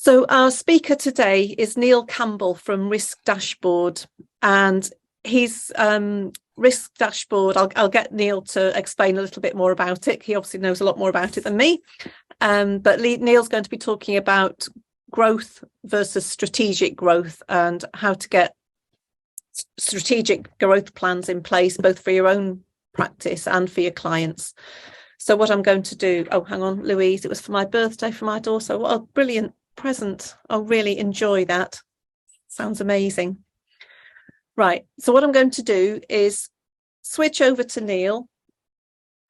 So our speaker today is Neil Campbell from Risk Dashboard, and he's Risk Dashboard. I'll get Neil to explain a little bit more about it. He obviously knows a lot more about it than me, but Neil's going to be talking about growth versus strategic growth and how to get strategic growth plans in place, both for your own practice and for your clients. So what I'm going to do, oh, hang on, Louise, it was for my birthday for my daughter. What a brilliant present. I'll really enjoy that. Sounds amazing. Right, so what I'm going to do is switch over to Neil,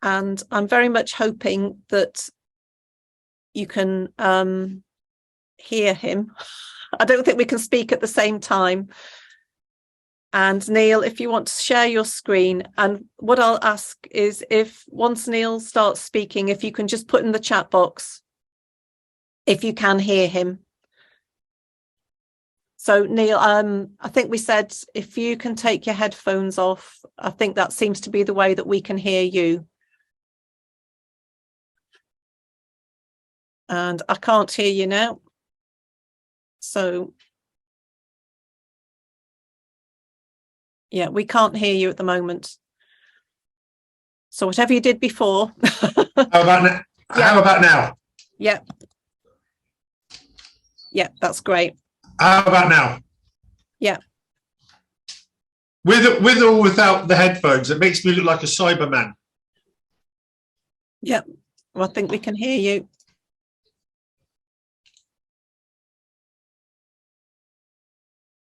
and I'm very much hoping that you can hear him. I don't think we can speak at the same time. And Neil, if you want to share your screen, and what I'll ask is, if once Neil starts speaking, if you can just put in the chat box if you can hear him. So Neil, I think we said if you can take your headphones off, I think that seems to be the way that we can hear you. And I can't hear you now. So yeah, we can't hear you at the moment. So whatever you did before. How about now? Yeah. How about now? Yeah. Yeah, that's great. How about now? Yeah. With or without the headphones, it makes me look like a Cyberman. Yeah, well, I think we can hear you.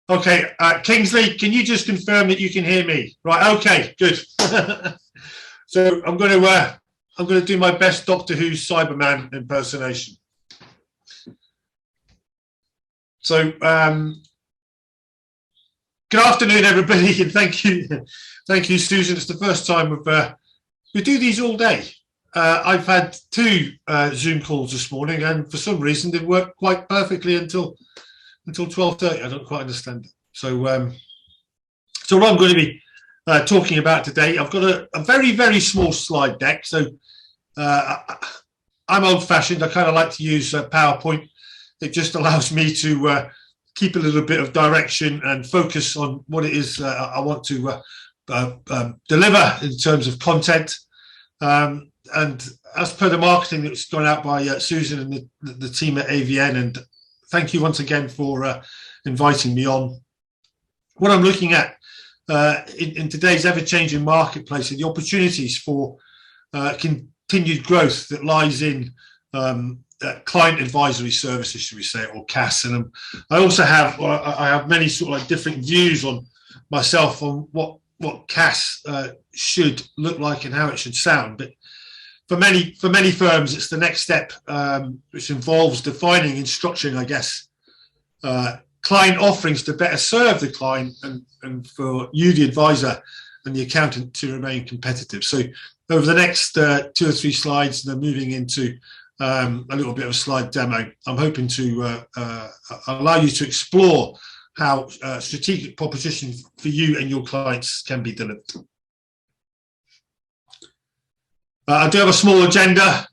Okay, Kingsley, can you just confirm that you can hear me? Right. Okay. Good. So I'm going to do my best Doctor Who Cyberman impersonation. So good afternoon, everybody, and thank you, Susan. It's the first time we do these all day. I've had two Zoom calls this morning, and for some reason they've worked quite perfectly until 12:30. I don't quite understand it. So what I'm going to be talking about today, I've got a very, very small slide deck. So I'm old-fashioned. I kind of like to use PowerPoint. It just allows me to keep a little bit of direction and focus on what it is I want to deliver in terms of content. And as per the marketing that's gone out by Susan and the team at AVN, and thank you once again for inviting me on. What I'm looking at in today's ever-changing marketplace are the opportunities for continued growth that lies in client advisory services, should we say, or CAS. And I also have many sort of like different views on myself on what CAS should look like and how it should sound. But for many firms, it's the next step, which involves defining and structuring, I guess, client offerings to better serve the client and for you, the advisor, and the accountant to remain competitive. So over the next 2 or 3 slides, and then moving into a little bit of a slide demo, I'm hoping to allow you to explore how strategic proposition for you and your clients can be delivered. I do have a small agenda,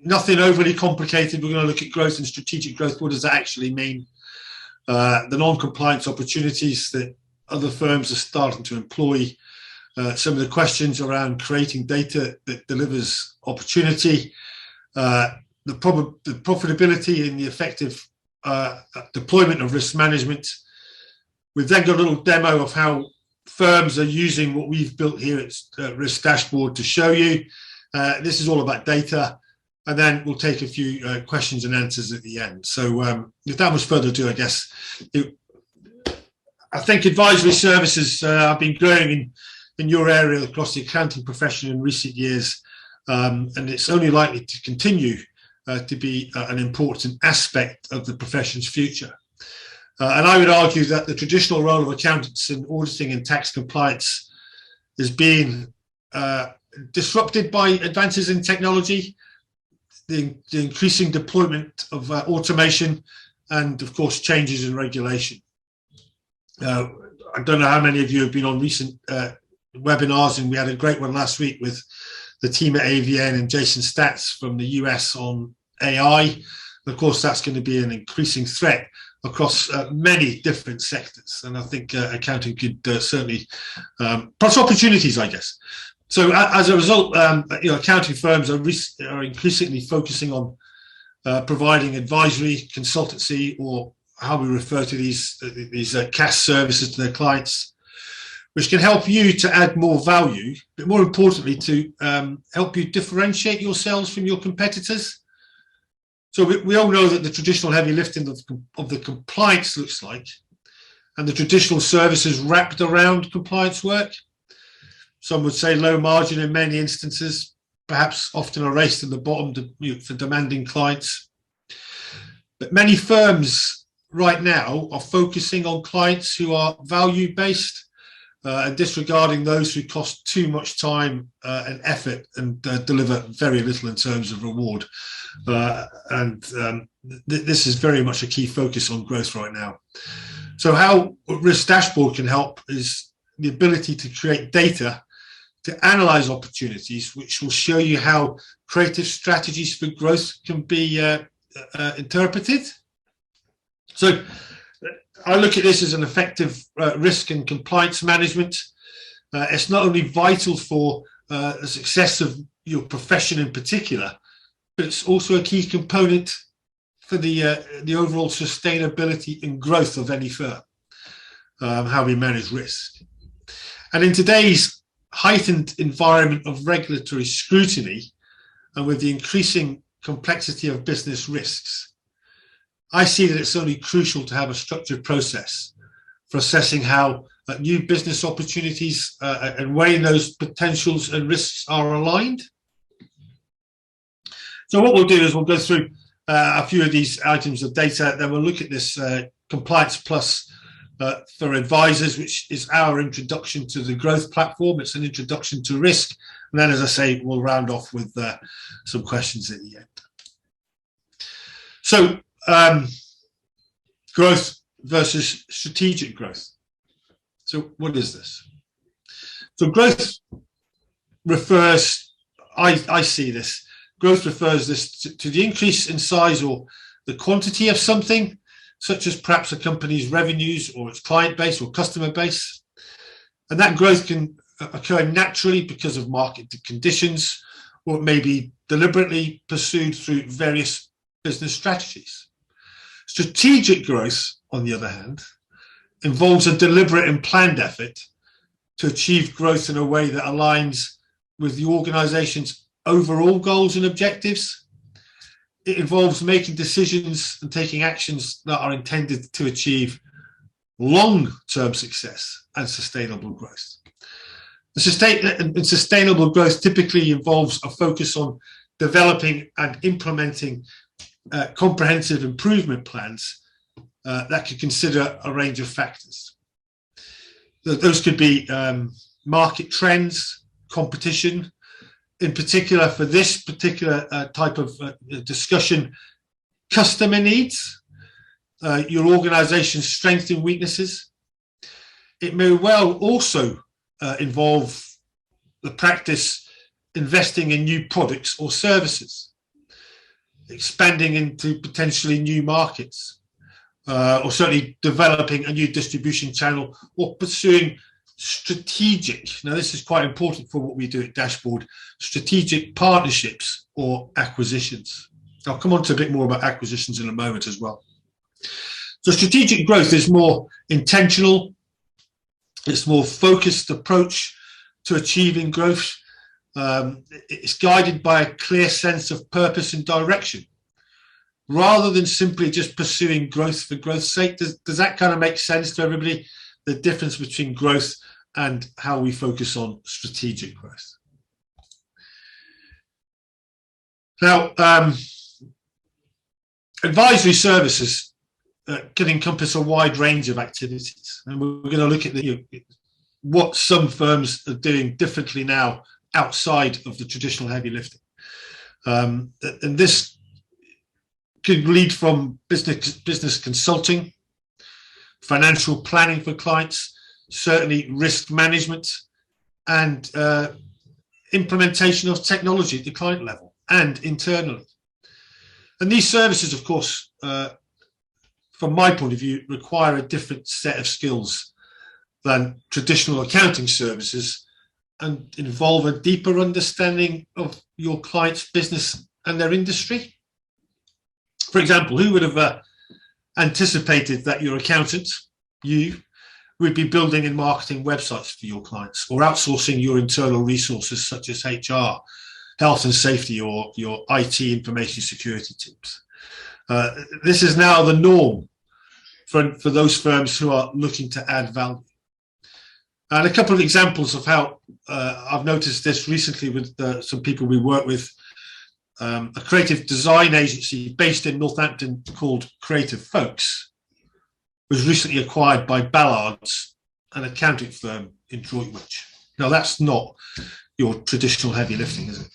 nothing overly complicated. We're going to look at growth and strategic growth. What does that actually mean? The non-compliance opportunities that other firms are starting to employ, some of the questions around creating data that delivers opportunity, the profitability and the effective deployment of risk management. We've then got a little demo of how firms are using what we've built here at Risk Dashboard to show you. This is all about data, and then we'll take a few questions and answers at the end. So without much further ado, I guess, I think advisory services have been growing in your area across the accounting profession in recent years, and it's only likely to continue to be an important aspect of the profession's future. And I would argue that the traditional role of accountants in auditing and tax compliance is being disrupted by advances in technology, the increasing deployment of automation, and of course changes in regulation. I don't know how many of you have been on recent webinars, and we had a great one last week with the team at AVN and Jason Statz from the US on AI. And of course, that's going to be an increasing threat across many different sectors. And I think accounting could certainly, plus opportunities, I guess. So as a result, accounting firms are increasingly focusing on providing advisory, consultancy, or how we refer to these CAS services to their clients, which can help you to add more value, but more importantly, to help you differentiate yourselves from your competitors. So we all know that the traditional heavy lifting of the compliance looks like, and the traditional services wrapped around compliance work. Some would say low margin in many instances, perhaps often a race to the bottom for demanding clients. But many firms right now are focusing on clients who are value-based and disregarding those who cost too much time and effort and deliver very little in terms of reward. This is very much a key focus on growth right now. So how Risk Dashboard can help is the ability to create data to analyze opportunities, which will show you how creative strategies for growth can be interpreted. So I look at this as an effective risk and compliance management. It's not only vital for the success of your profession in particular, but it's also a key component for the overall sustainability and growth of any firm, how we manage risk. And in today's heightened environment of regulatory scrutiny, and with the increasing complexity of business risks, I see that it's only crucial to have a structured process for assessing how new business opportunities and weighing those potentials and risks are aligned. So what we'll do is we'll go through a few of these items of data, then we'll look at this Compliance Plus for advisors, which is our introduction to the growth platform. It's an introduction to risk. And then, as I say, we'll round off with some questions at the end. So growth versus strategic growth. So what is this? So growth refers, I see this, growth refers this to the increase in size or the quantity of something, such as perhaps a company's revenues or its client base or customer base. And that growth can occur naturally because of market conditions, or it may be deliberately pursued through various business strategies. Strategic growth, on the other hand, involves a deliberate and planned effort to achieve growth in a way that aligns with the organization's overall goals and objectives. It involves making decisions and taking actions that are intended to achieve long-term success and sustainable growth. Sustainable growth typically involves a focus on developing and implementing comprehensive improvement plans that could consider a range of factors. Those could be market trends, competition. In particular, for this particular type of discussion, customer needs, your organization's strengths and weaknesses. It may well also involve the practice investing in new products or services, expanding into potentially new markets, or certainly developing a new distribution channel, or pursuing strategic, now this is quite important for what we do at Dashboard, strategic partnerships or acquisitions. I'll come on to a bit more about acquisitions in a moment as well. So strategic growth is more intentional, it's more focused approach to achieving growth. It's guided by a clear sense of purpose and direction, rather than simply just pursuing growth for growth's sake. Does that kind of make sense to everybody? The difference between growth and how we focus on strategic growth. Now, advisory services can encompass a wide range of activities, and we're going to look at what some firms are doing differently now outside of the traditional heavy lifting. And this could lead from business consulting, financial planning for clients, certainly risk management, and implementation of technology at the client level and internally. And these services, of course, from my point of view, require a different set of skills than traditional accounting services and involve a deeper understanding of your client's business and their industry. For example, who would have anticipated that your accountant, you, would be building and marketing websites for your clients, or outsourcing your internal resources such as HR, health and safety, or your IT information security teams? This is now the norm for those firms who are looking to add value. And a couple of examples of how I've noticed this recently with some people we work with. A creative design agency based in Northampton called Creative Folks was recently acquired by Ballard's, an accounting firm in Droitwich. Now, that's not your traditional heavy lifting, is it?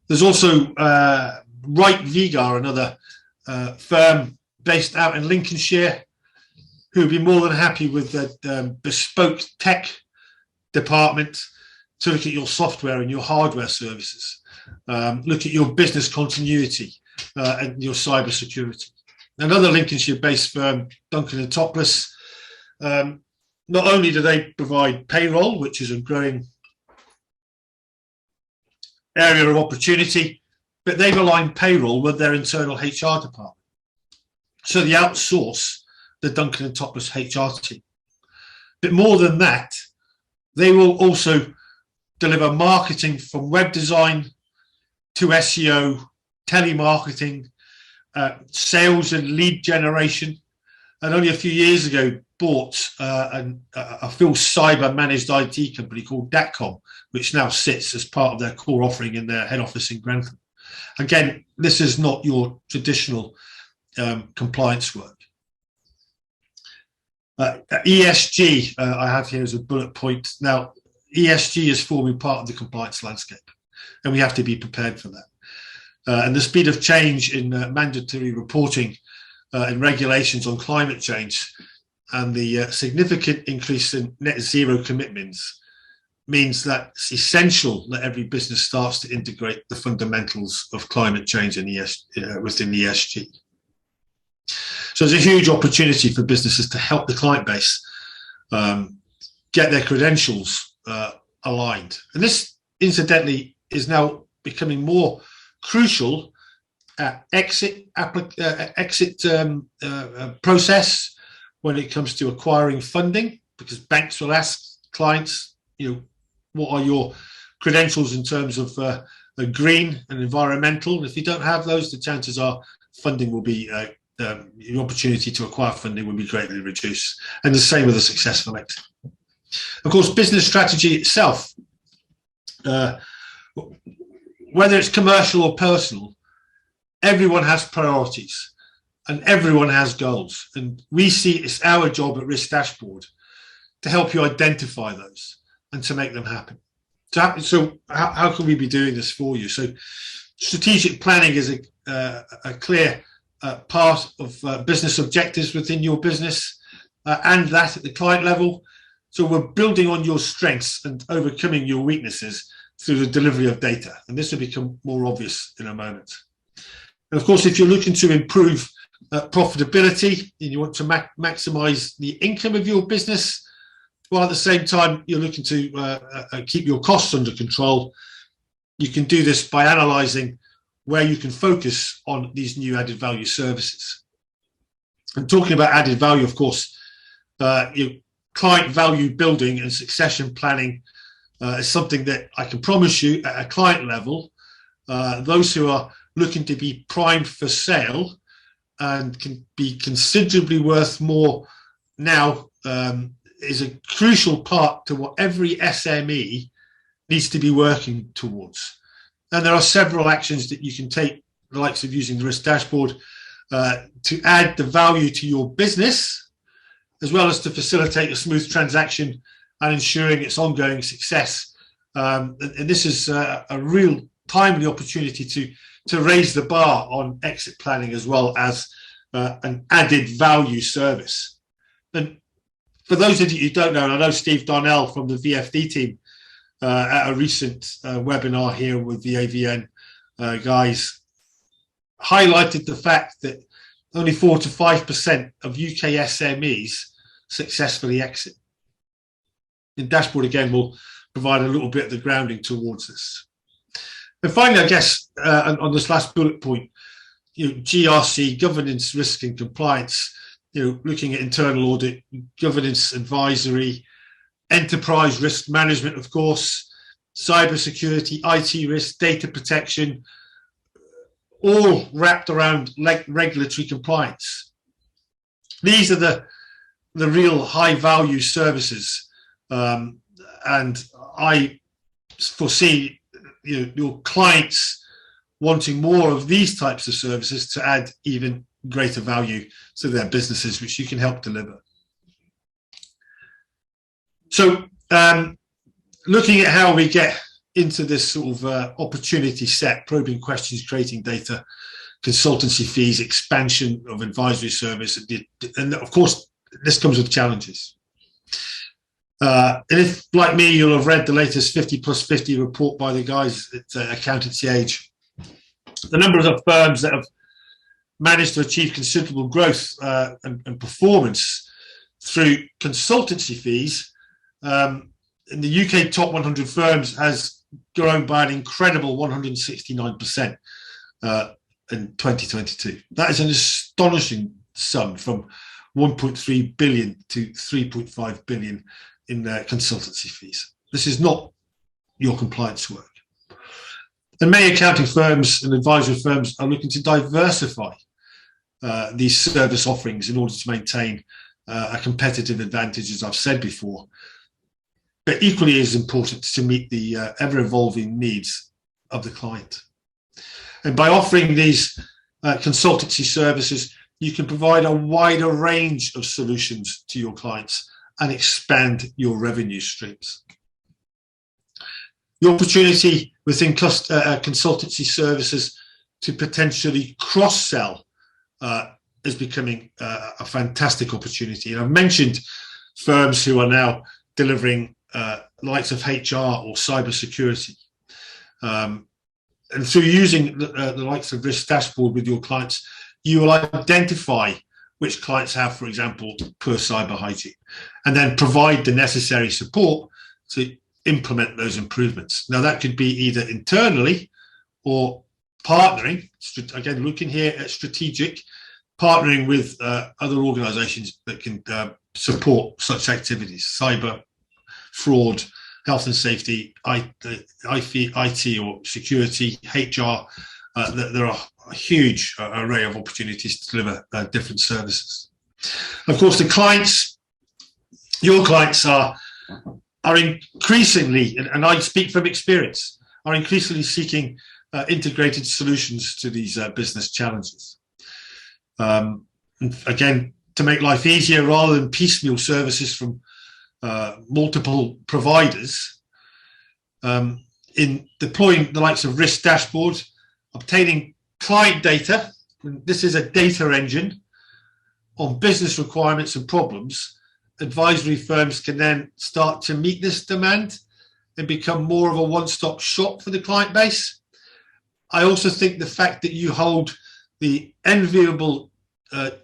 There's also Wright Vigar, another firm based out in Lincolnshire, who would be more than happy with the bespoke tech department to look at your software and your hardware services, look at your business continuity and your cyber security. Another Lincolnshire-based firm, Duncan and Topless, not only do they provide payroll, which is a growing area of opportunity, but they've aligned payroll with their internal HR department. So they outsource the Duncan and Topless HR team. But more than that, they will also deliver marketing from web design to SEO, telemarketing, sales and lead generation. And only a few years ago, bought a full cyber managed IT company called Datcom, which now sits as part of their core offering in their head office in Grantham. Again, this is not your traditional compliance work. ESG, I have here as a bullet point. Now, ESG is forming part of the compliance landscape, and we have to be prepared for that. And the speed of change in mandatory reporting and regulations on climate change and the significant increase in net zero commitments means that it's essential that every business starts to integrate the fundamentals of climate change and within ESG. So there's a huge opportunity for businesses to help the client base get their credentials aligned. And this, incidentally, is now becoming more crucial at exit process when it comes to acquiring funding, because banks will ask clients, what are your credentials in terms of green and environmental? And if you don't have those, the chances are funding will be the opportunity to acquire funding will be greatly reduced. And the same with a successful exit. Of course, business strategy itself, whether it's commercial or personal, everyone has priorities and everyone has goals. And we see it's our job at Risk Dashboard to help you identify those and to make them happen. So how can we be doing this for you? So strategic planning is a clear part of business objectives within your business and that at the client level. So we're building on your strengths and overcoming your weaknesses through the delivery of data. And this will become more obvious in a moment. And of course, if you're looking to improve profitability and you want to maximize the income of your business, while at the same time you're looking to keep your costs under control, you can do this by analyzing where you can focus on these new added value services. And talking about added value, of course, client value building and succession planning is something that I can promise you at a client level, those who are looking to be primed for sale and can be considerably worth more now is a crucial part to what every SME needs to be working towards. And there are several actions that you can take, the likes of using the Risk Dashboard, to add the value to your business, as well as to facilitate a smooth transaction and ensuring its ongoing success. And this is a real timely opportunity to raise the bar on exit planning as well as an added value service. And for those of you who don't know, and I know Steve Darnell from the VFD team at a recent webinar here with the AVN guys highlighted the fact that only 4 to 5% of UK SMEs successfully exit. And dashboard again will provide a little bit of the grounding towards this. And finally, I guess on this last bullet point, GRC, governance, risk and compliance, looking at internal audit, governance, advisory, enterprise risk management, of course, cyber security, IT risk, data protection, all wrapped around regulatory compliance. These are the real high value services, and I foresee your clients wanting more of these types of services to add even greater value to their businesses, which you can help deliver. So looking at how we get into this sort of opportunity set, probing questions, creating data, consultancy fees, expansion of advisory service, and of course this comes with challenges. And if, like me, you'll have read the latest 50+50 report by the guys at Accountancy Age, the number of firms that have managed to achieve considerable growth and performance through consultancy fees in the UK top 100 firms has grown by an incredible 169% in 2022. That is an astonishing sum, from 1.3 billion to 3.5 billion in consultancy fees. This is not your compliance work. And many accounting firms and advisory firms are looking to diversify these service offerings in order to maintain a competitive advantage, as I've said before. But equally as important to meet the ever-evolving needs of the client. And by offering these consultancy services, you can provide a wider range of solutions to your clients and expand your revenue streams. The opportunity within consultancy services to potentially cross-sell is becoming a fantastic opportunity. And I've mentioned firms who are now delivering likes of HR or cyber security. And through using the likes of Risk Dashboard with your clients, you will identify which clients have, for example, poor cyber hygiene, and then provide the necessary support to implement those improvements. Now, that could be either internally or partnering, again, looking here at strategic, partnering with other organizations that can support such activities, cyber, fraud, health and safety, IT or security, HR. There are a huge array of opportunities to deliver different services. Of course, the clients, your clients are increasingly, and I speak from experience, are increasingly seeking integrated solutions to these business challenges. Again, to make life easier, rather than piecemeal services from multiple providers, in deploying the likes of Risk Dashboard, obtaining client data, this is a data engine on business requirements and problems, advisory firms can then start to meet this demand and become more of a one-stop shop for the client base. I also think the fact that you hold the enviable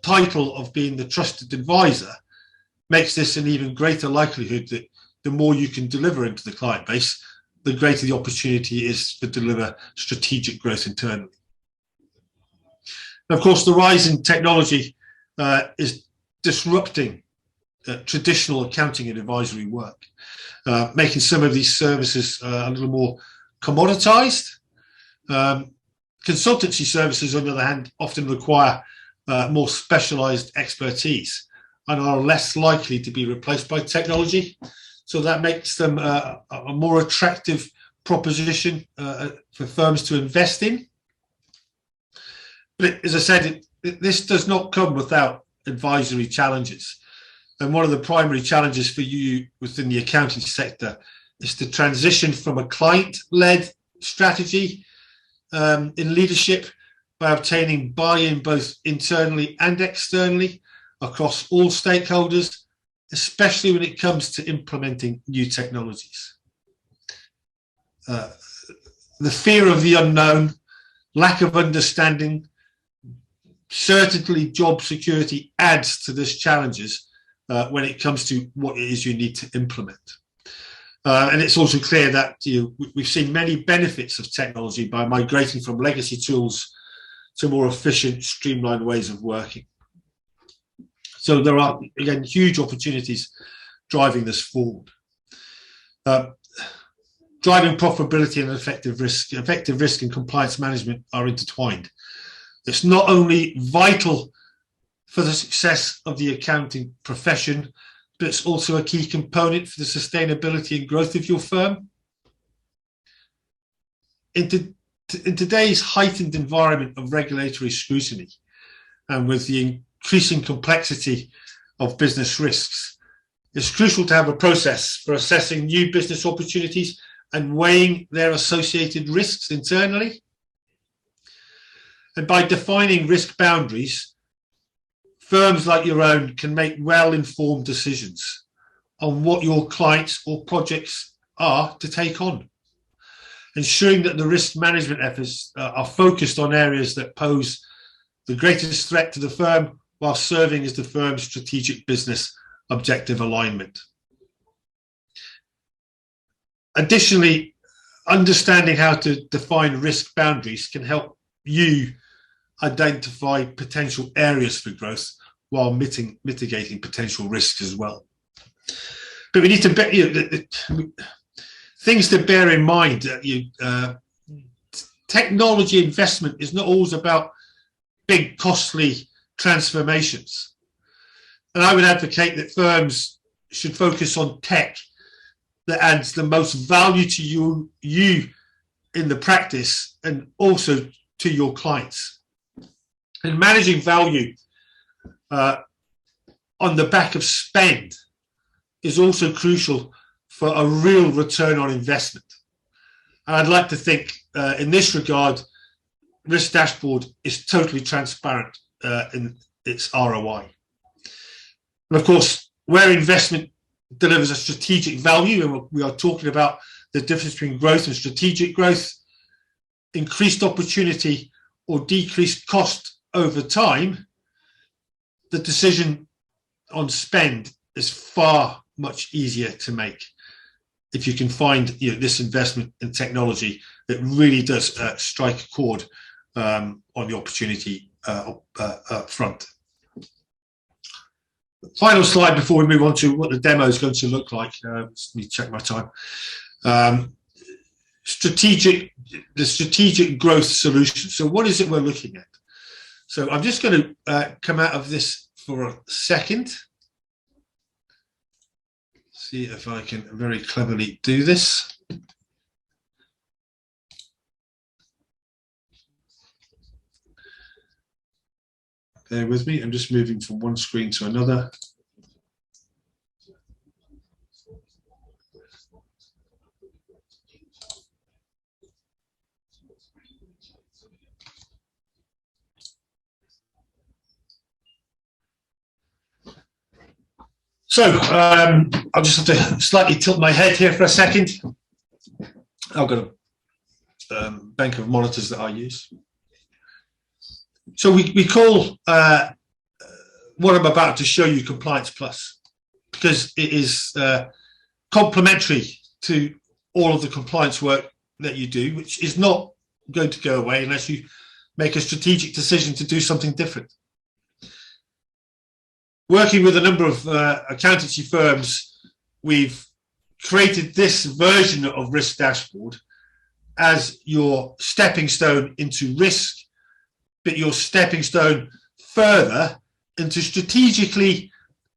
title of being the trusted advisor makes this an even greater likelihood that the more you can deliver into the client base, the greater the opportunity is to deliver strategic growth internally. And of course, the rise in technology is disrupting traditional accounting and advisory work, making some of these services a little more commoditized. Consultancy services, on the other hand, often require more specialized expertise and are less likely to be replaced by technology. So that makes them a more attractive proposition for firms to invest in. But as I said, this does not come without advisory challenges. And one of the primary challenges for you within the accounting sector is to transition from a client-led strategy in leadership by obtaining buy-in both internally and externally across all stakeholders, especially when it comes to implementing new technologies. The fear of the unknown, lack of understanding, certainly job security adds to these challenges when it comes to what it is you need to implement. And it's also clear that we've seen many benefits of technology by migrating from legacy tools to more efficient, streamlined ways of working. So there are, again, huge opportunities driving this forward. Driving profitability and effective risk and compliance management are intertwined. It's not only vital for the success of the accounting profession, but it's also a key component for the sustainability and growth of your firm. In today's heightened environment of regulatory scrutiny, and with the increasing complexity of business risks, it's crucial to have a process for assessing new business opportunities and weighing their associated risks internally. And by defining risk boundaries, firms like your own can make well-informed decisions on what your clients or projects are to take on, ensuring that the risk management efforts are focused on areas that pose the greatest threat to the firm while serving as the firm's strategic business objective alignment. Additionally, understanding how to define risk boundaries can help you identify potential areas for growth while mitigating potential risks as well. But we need to things to bear in mind. Technology investment is not always about big, costly transformations. And I would advocate that firms should focus on tech that adds the most value to you in the practice and also to your clients. And managing value on the back of spend is also crucial for a real return on investment. And I'd like to think in this regard, Risk Dashboard is totally transparent in its ROI. And of course, where investment delivers a strategic value, and we are talking about the difference between growth and strategic growth, increased opportunity or decreased cost over time, the decision on spend is far much easier to make if you can find this investment in technology that really does strike a chord on the opportunity up front. Final slide before we move on to what the demo is going to look like. Let me check my time. The strategic growth solution. So what is it we're looking at? So I'm just going to come out of this for a second. See if I can very cleverly do this. Bear with me, I'm just moving from one screen to another. So I'll just have to slightly tilt my head here for a second. I've got a bank of monitors that I use. So we call what I'm about to show you Compliance Plus, because it is complementary to all of the compliance work that you do, which is not going to go away unless you make a strategic decision to do something different. Working with a number of accountancy firms, we've created this version of Risk Dashboard as your stepping stone into risk, but your stepping stone further into strategically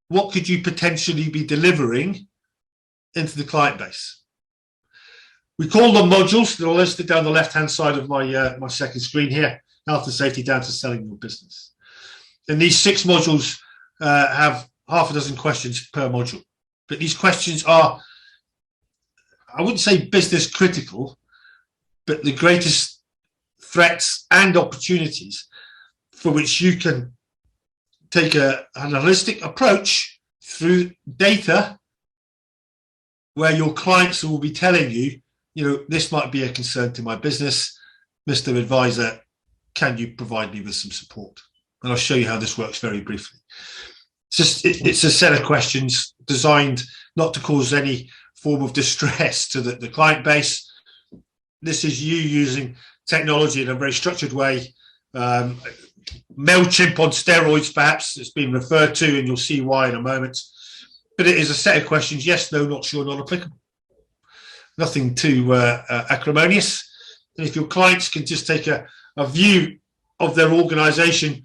what could you potentially be delivering into the client base. We call them modules. They're all listed down the left-hand side of my my second screen here, health and safety down to selling your business. And these 6 modules have half a dozen questions per module. But these questions are, I wouldn't say business critical, but the greatest threats and opportunities for which you can take an holistic approach through data where your clients will be telling you, this might be a concern to my business. Mr. Advisor, can you provide me with some support? And I'll show you how this works very briefly. It's a set of questions designed not to cause any form of distress to the client base. This is you using technology in a very structured way. MailChimp on steroids, perhaps, it's been referred to, and you'll see why in a moment. But it is a set of questions: yes, no, not sure, not applicable. Nothing too acrimonious. And if your clients can just take a view of their organization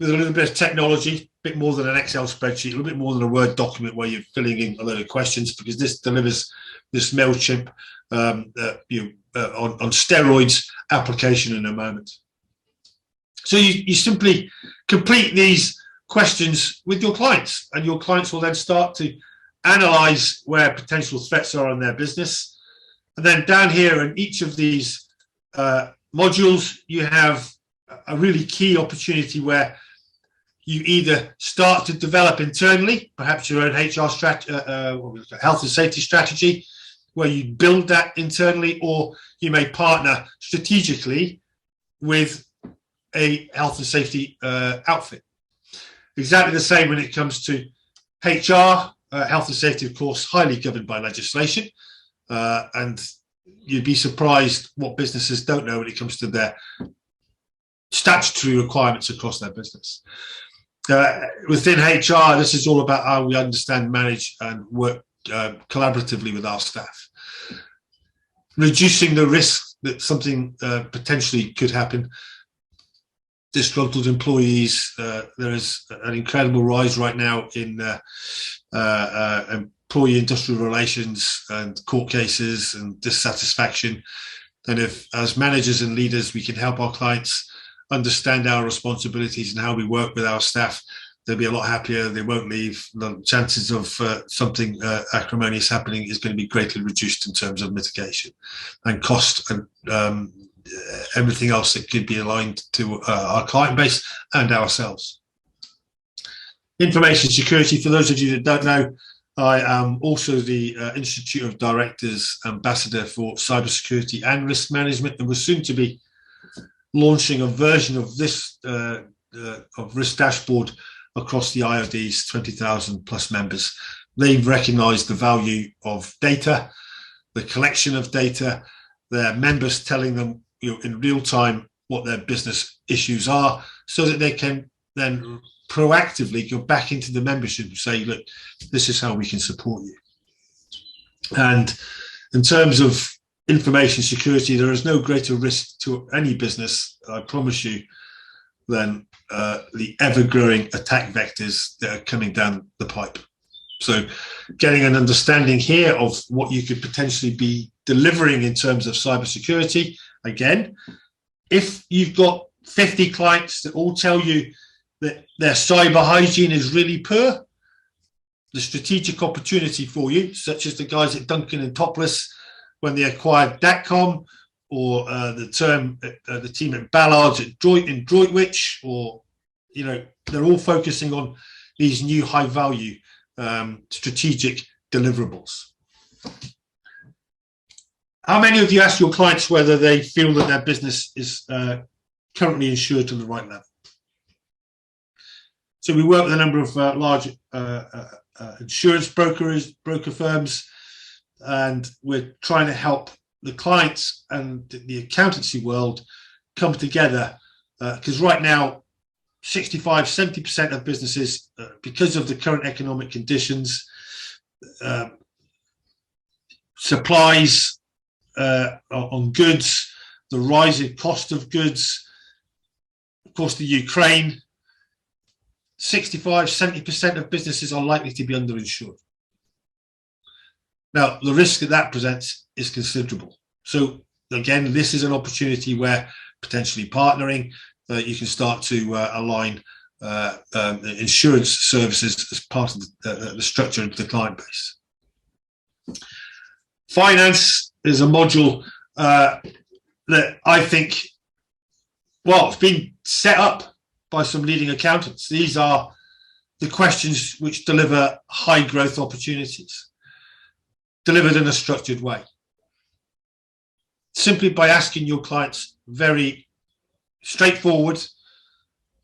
with a little bit of technology, a bit more than an Excel spreadsheet, a little bit more than a Word document where you're filling in a load of questions, because this delivers this MailChimp on steroids application in a moment. So you simply complete these questions with your clients, and your clients will then start to analyze where potential threats are on their business. And then down here in each of these modules, you have a really key opportunity where you either start to develop internally, perhaps your own HR health and safety strategy, where you build that internally, or you may partner strategically with a health and safety outfit. Exactly the same when it comes to HR, health and safety, of course, highly governed by legislation. And you'd be surprised what businesses don't know when it comes to their statutory requirements across their business. Within HR, this is all about how we understand, manage, and work collaboratively with our staff. Reducing the risk that something potentially could happen. Disgruntled employees. There is an incredible rise right now in employee industrial relations and court cases and dissatisfaction. And if, as managers and leaders, we can help our clients understand our responsibilities and how we work with our staff, they'll be a lot happier. They won't leave. The chances of something acrimonious happening is going to be greatly reduced in terms of mitigation and cost and everything else that could be aligned to our client base and ourselves. Information security, for those of you that don't know, I am also the Institute of Directors Ambassador for Cybersecurity and Risk Management, and we're soon to be launching a version of this of Risk Dashboard across the IOD's 20,000 plus members. They've recognised the value of data, the collection of data, their members telling them in real time what their business issues are, so that they can then proactively go back into the membership and say, look, this is how we can support you. And in terms of information security, there is no greater risk to any business, I promise you, than the ever-growing attack vectors that are coming down the pipe. So getting an understanding here of what you could potentially be delivering in terms of cybersecurity. Again, if you've got 50 clients that all tell you that their cyber hygiene is really poor, the strategic opportunity for you, such as the guys at Duncan and Topless when they acquired Datcom, or the team at Ballard's in Droitwich, or they're all focusing on these new high value strategic deliverables. How many of you ask your clients whether they feel that their business is currently insured to the right level? So we work with a number of large insurance broker firms, and we're trying to help the clients and the accountancy world come together, because right now 65–70% of businesses, because of the current economic conditions, supplies on goods, the rising cost of goods, of course the Ukraine, 65–70% of businesses are likely to be underinsured. Now, the risk that presents is considerable. So again, this is an opportunity where potentially partnering, you can start to align insurance services as part of the structure of the client base. Finance is a module that I think, well, it's been set up by some leading accountants. These are the questions which deliver high growth opportunities, delivered in a structured way. Simply by asking your clients very straightforward,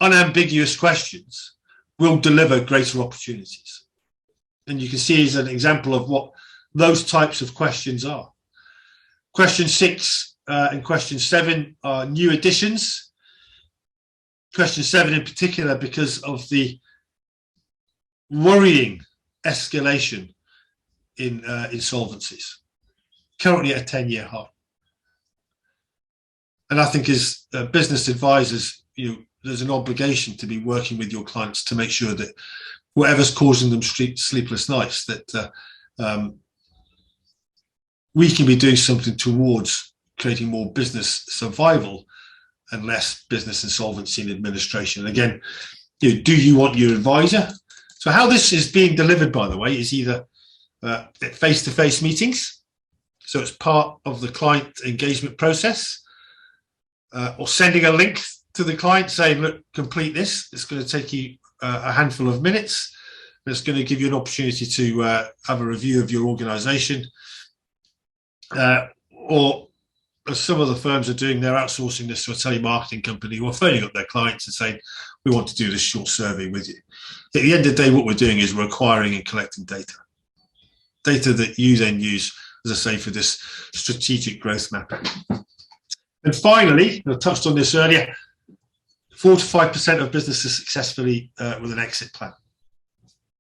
unambiguous questions will deliver greater opportunities. And you can see as an example of what those types of questions are. Question 6 and question 7 are new additions. Question 7 in particular because of the worrying escalation in insolvencies, currently at a 10-year high. And I think as business advisors, there's an obligation to be working with your clients to make sure that whatever's causing them sleepless nights, that we can be doing something towards creating more business survival and less business insolvency and administration. Again, do you want your advisor? So how this is being delivered, by the way, is either face-to-face meetings, so it's part of the client engagement process, or sending a link to the client saying, look, complete this. It's going to take you a handful of minutes. It's going to give you an opportunity to have a review of your organization. Or as some of the firms are doing, they're outsourcing this to a telemarketing company who are phoning up their clients and saying, we want to do this short survey with you. At the end of the day, what we're doing is we're acquiring and collecting data that you then use, as I say, for this strategic growth mapping. And finally, I touched on this earlier, 4 to 5% of businesses successfully with an exit plan.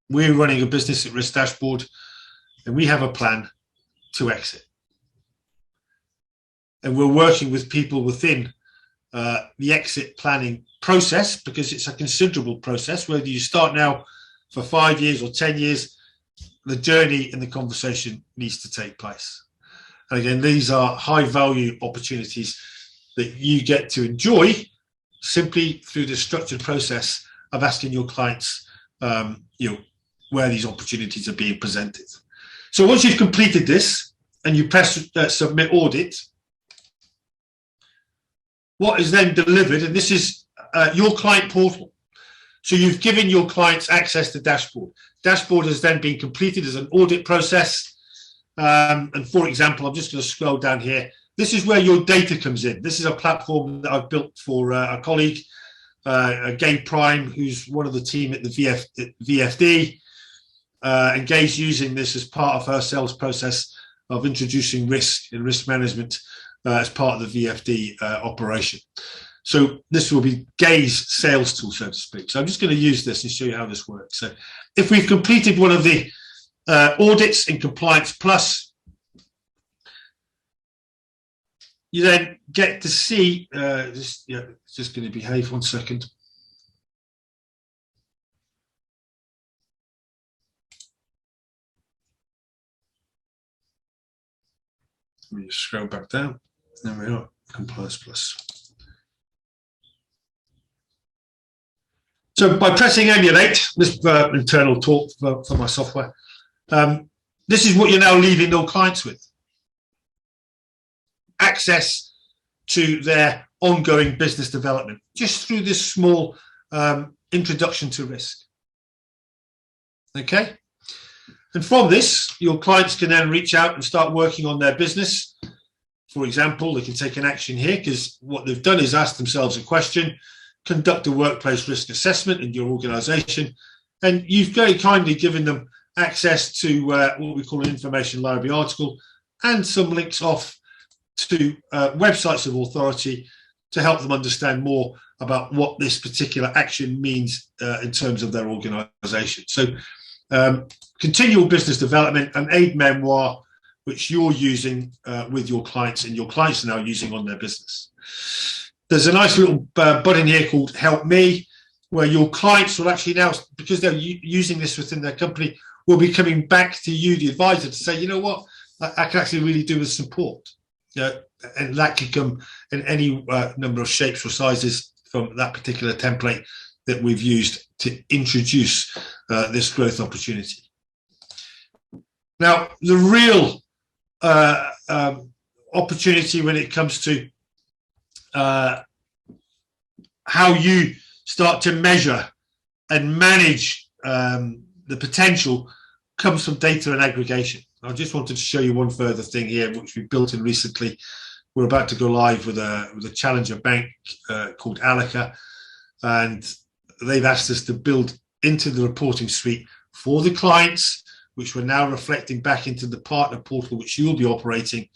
We're running a business at Risk Dashboard, and we have a plan to exit. And we're working with people within the exit planning process, because it's a considerable process. Whether you start now for 5 years or 10 years, the journey and the conversation needs to take place. And again, these are high value opportunities that you get to enjoy simply through the structured process of asking your clients, where these opportunities are being presented. So once you've completed this and you press submit audit, what is then delivered, and this is your client portal. So you've given your clients access to Dashboard. Dashboard has then been completed as an audit process. And for example, I'm just going to scroll down here. This is where your data comes in. This is a platform that I've built for a colleague, Gabe Prime, who's one of the team at the VFD. And Gabe's using this as part of her sales process of introducing risk and risk management as part of the VFD operation. So this will be Gabe's sales tool, so to speak. So I'm just going to use this and show you how this works. So if we've completed one of the audits in Compliance Plus, you then get to see, it's just going to behave 1 second. Let me just scroll back down. There we are, Compliance Plus. So by pressing emulate, this internal talk for my software, this is what you're now leaving your clients with. Access to their ongoing business development, just through this small introduction to risk. Okay? And from this, your clients can then reach out and start working on their business. For example, they can take an action here because what they've done is ask themselves a question, conduct a workplace risk assessment in your organization, and you've very kindly given them access to what we call an information library article and some links off to websites of authority to help them understand more about what this particular action means in terms of their organization. So continual business development, an aid memoir, which you're using with your clients and your clients are now using on their business. There's a nice little button here called Help Me, where your clients will actually now, because they're using this within their company, will be coming back to you, the advisor, to say, you know what, I can actually really do with support. And that can come in any number of shapes or sizes from that particular template that we've used to introduce this growth opportunity. Now, the real opportunity when it comes to how you start to measure and manage the potential comes from data and aggregation. I just wanted to show you one further thing here, which we built in recently. We're about to go live with a challenger bank called Alica. and they've asked us to build into the reporting suite for the clients, which we're now reflecting back into the partner portal, which you'll be operating,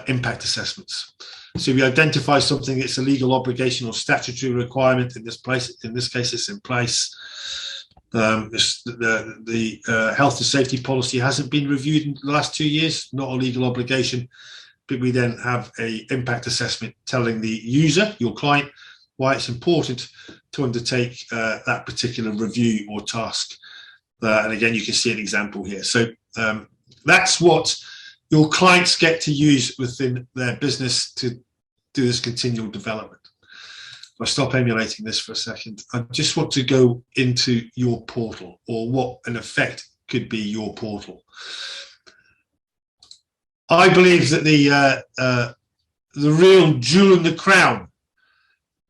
impact assessments. So we identify something that's a legal obligation or statutory requirement in this case it's in place. The health and safety policy hasn't been reviewed in the last 2 years, not a legal obligation, but we then have a impact assessment telling the user, your client, why it's important to undertake that particular review or task. And again, you can see an example here. So that's what your clients get to use within their business to do this continual development. If I stop emulating this for a second, I just want to go into your portal, or what in effect could be your portal. I believe that the real jewel in the crown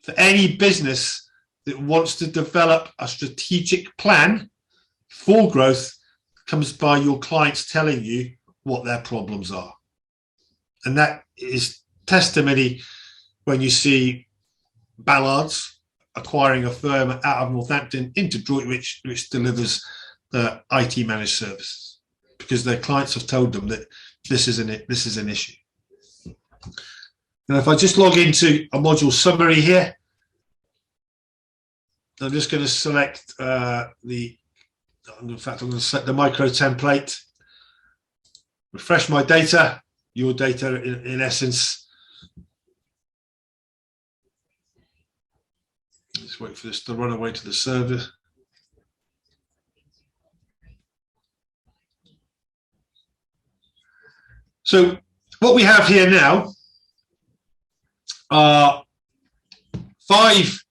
for any business that wants to develop a strategic plan for growth comes by your clients telling you what their problems are. And that is testimony when you see Ballard's acquiring a firm out of Northampton into Droitwich, which delivers IT managed services, because their clients have told them that this is an issue. And if I just log into a module summary here, I'm just going to select in fact, I'm going to select the micro template, refresh my data, your data in essence. Let's wait for this to run away to the server. So what we have here now are 5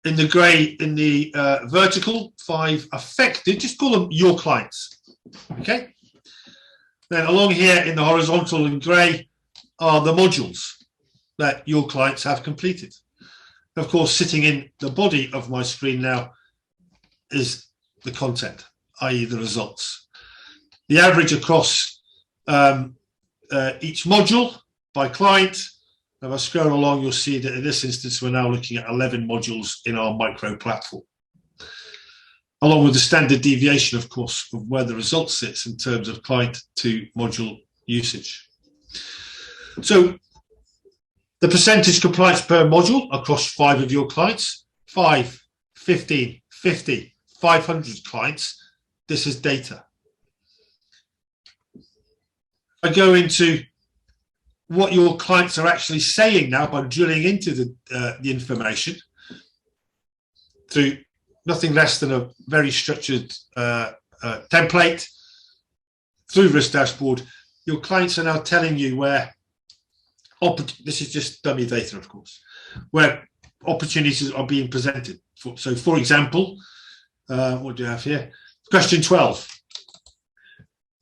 in the grey, in the vertical, 5 affected, just call them your clients, okay? Then along here in the horizontal in grey are the modules that your clients have completed. Of course, sitting in the body of my screen now is the content, i.e. the results. The average across each module by client. If I scroll along, you'll see that in this instance, we're now looking at 11 modules in our micro platform, along with the standard deviation, of course, of where the result sits in terms of client to module usage. So the percentage compliance per module across 5 of your clients, 5, 15, 50, 500 clients, this is data. I go into what your clients are actually saying now by drilling into the information through nothing less than a very structured template through Risk Dashboard. Your clients are now telling you where, this is just dummy data, of course, where opportunities are being presented. So, for example, what do you have here? Question 12.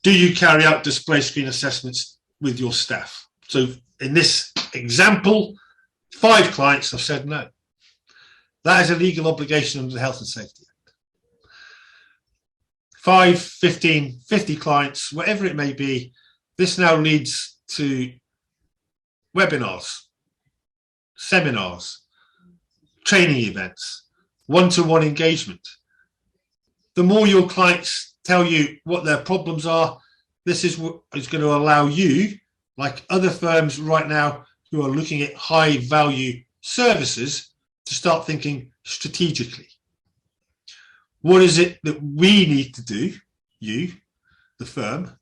Do you carry out display screen assessments with your staff? So in this example, 5 clients have said no. That is a legal obligation under the Health and Safety Act. 5, 15, 50 clients, whatever it may be, this now leads to webinars, seminars, training events, one-to-one engagement. The more your clients tell you what their problems are, this is what is going to allow you, like other firms right now who are looking at high value services, to start thinking strategically. What is it that we need to do, you, the firm,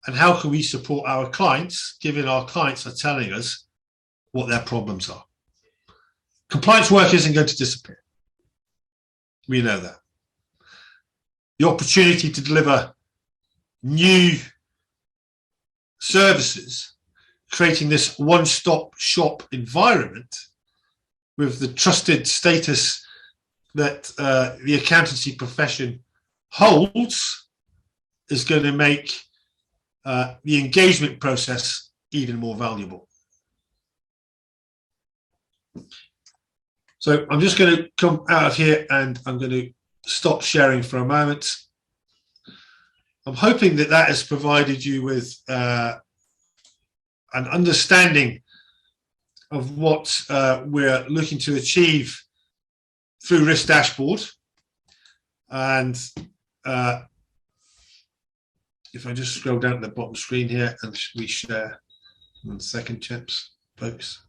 and how can we support our clients, given our clients are telling us what their problems are? Compliance work isn't going to disappear. We know that. The opportunity to deliver new services, creating this one-stop shop environment with the trusted status that the accountancy profession holds, is going to make the engagement process even more valuable. So I'm just going to come out of here and I'm going to stop sharing for a moment. I'm hoping that that has provided you with an understanding of what we're looking to achieve through Risk Dashboard. And if I just scroll down to the bottom screen here and we share 1 second, chaps, folks.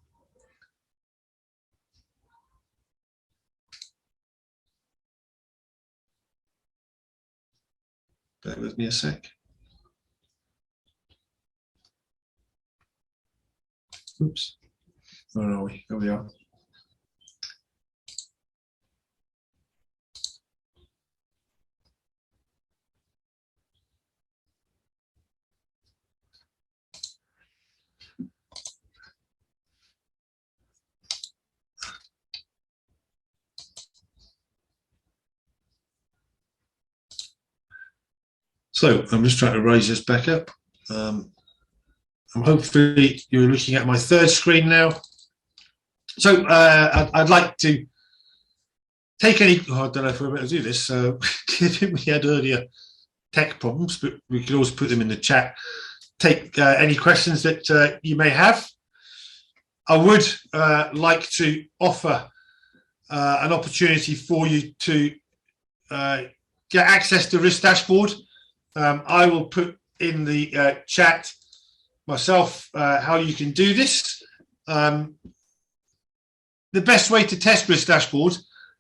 Bear with me a sec. Oops. Where are we? Here we are. So I'm just trying to raise this back up. I'm hopefully you're looking at my third screen now. So I'd like to take any, I don't know if we're able to do this, so given we had earlier tech problems, but we could always put them in the chat. Take any questions that you may have. I would like to offer an opportunity for you to get access to Risk Dashboard. I will put in the chat myself how you can do this. The best way to test Risk Dashboard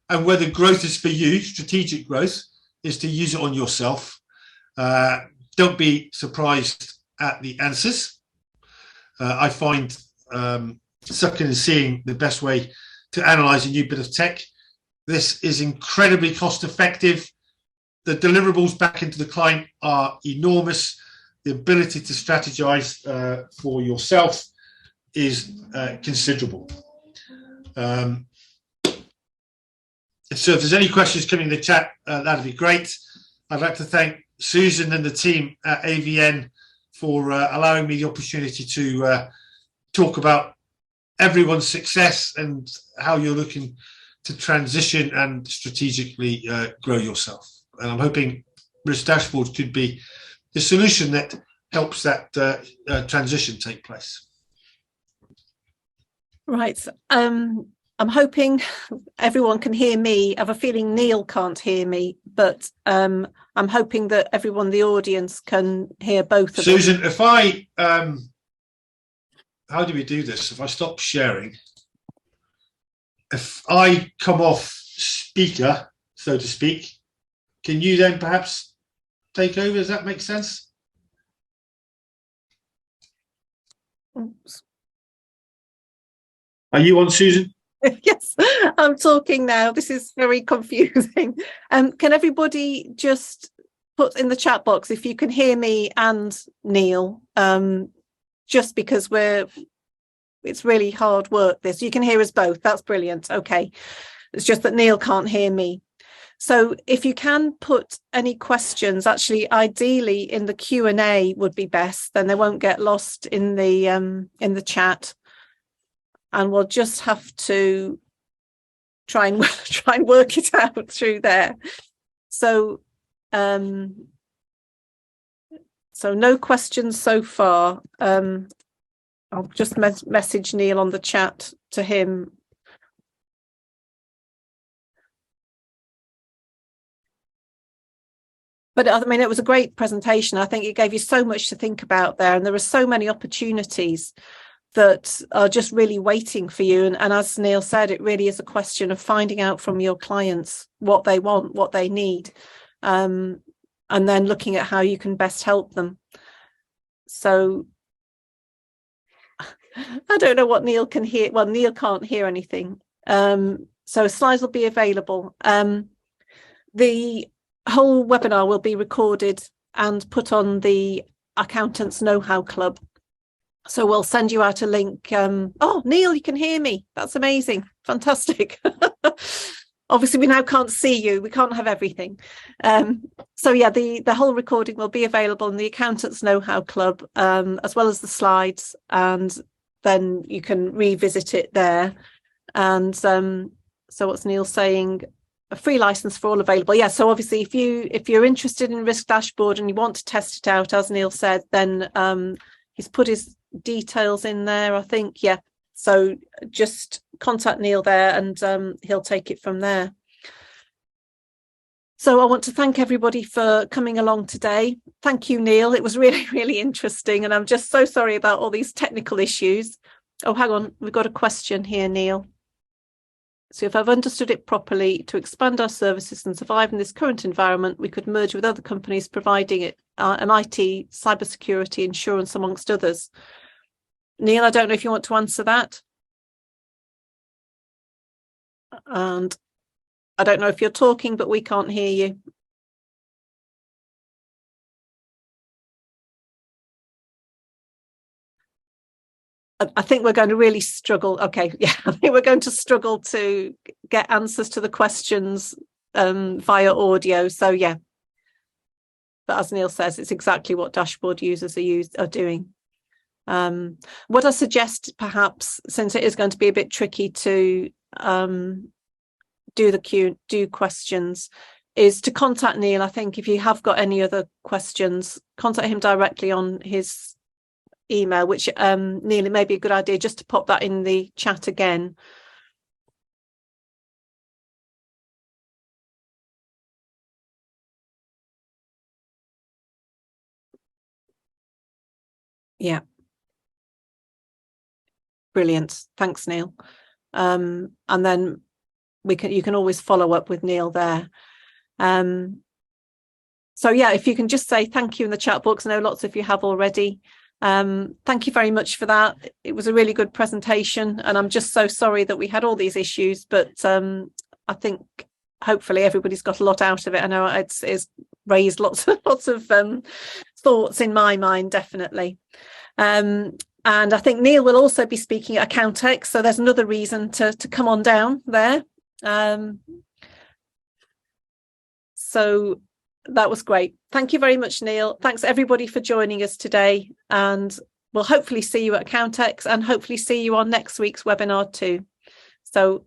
and whether growth is for you, strategic growth, is to use it on yourself. Don't be surprised at the answers. I find sucking and seeing the best way to analyze a new bit of tech. This is incredibly cost effective. The deliverables back into the client are enormous. The ability to strategize for yourself is considerable. So if there's any questions coming in the chat, that'd be great. I'd like to thank Susan and the team at AVN for allowing me the opportunity to talk about everyone's success and how you're looking to transition and strategically grow yourself. And I'm hoping Risk Dashboard could be the solution that helps that transition take place. Right. I'm hoping everyone can hear me. I have a feeling Neil can't hear me, but I'm hoping that everyone in the audience can hear both of Susan, them. if I, how do we do this? If I stop sharing, if I come off speaker, so to speak, can you then perhaps take over? Does that make sense? Oops. Are you on, Susan? Yes, I'm talking now. This is very confusing. Can everybody just put in the chat box if you can hear me and Neil? Just because it's really hard work. This, you can hear us both. That's brilliant. Okay, it's just that Neil can't hear me. So if you can put any questions, actually, ideally in the Q&A would be best. Then they won't get lost in the chat. And we'll just have to try and work it out through there. So no questions so far. I'll just message Neil on the chat to him. But I mean, it was a great presentation. I think it gave you so much to think about there, and there are so many opportunities that are just really waiting for you. And as Neil said, it really is a question of finding out from your clients what they want, what they need, and then looking at how you can best help them. So I don't know what Neil can hear. Well, Neil can't hear anything. So slides will be available. The whole webinar will be recorded and put on the Accountants Know-How Club. So we'll send you out a link. Oh, Neil, you can hear me. That's amazing. Fantastic. Obviously, we now can't see you. We can't have everything. So yeah, the whole recording will be available in the Accountants Know-How Club, as well as the slides, and then you can revisit it there. And so what's Neil saying? A free license for all available. Yeah, so obviously if you're interested in Risk Dashboard and you want to test it out, as Neil said, then he's put his details in there, I think. Yeah, So just contact Neil there, and he'll take it from there. So I want to thank everybody for coming along today. Thank you, Neil. It was really, really interesting. And I'm just so sorry about all these technical issues. Oh, hang on. We've got a question here, Neil. So if I've understood it properly, to expand our services and survive in this current environment, we could merge with other companies providing it an IT, cybersecurity, insurance, amongst others. Neil, I don't know if you want to answer that. And I don't know if you're talking, but we can't hear you. I think we're going to really struggle. Okay, yeah, I think we're going to struggle to get answers to the questions via audio. So yeah, but as Neil says, it's exactly what dashboard users are doing. What I suggest, perhaps, since it is going to be a bit tricky to do questions, is to contact Neil. I think if you have got any other questions, contact him directly on his email, which Neil, it may be a good idea just to pop that in the chat again. Yeah, brilliant. Thanks, Neil. And then you can always follow up with Neil there. So yeah, if you can just say thank you in the chat box. I know lots of you have already. Thank you very much for that. It was a really good presentation, and I'm just so sorry that we had all these issues, but I think hopefully everybody's got a lot out of it. I know it's raised lots of thoughts in my mind, definitely. And I think Neil will also be speaking at Accountex, so there's another reason to come on down there. So that was great. Thank you very much, Neil. Thanks everybody for joining us today, and we'll hopefully see you at Accountex and hopefully see you on next week's webinar too. So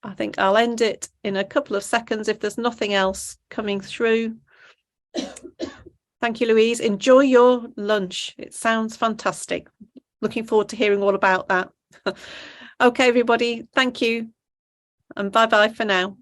I think I'll end it in a couple of seconds if there's nothing else coming through. Thank you, Louise. Enjoy your lunch. It sounds fantastic. Looking forward to hearing all about that. Okay, everybody. Thank you. And bye-bye for now.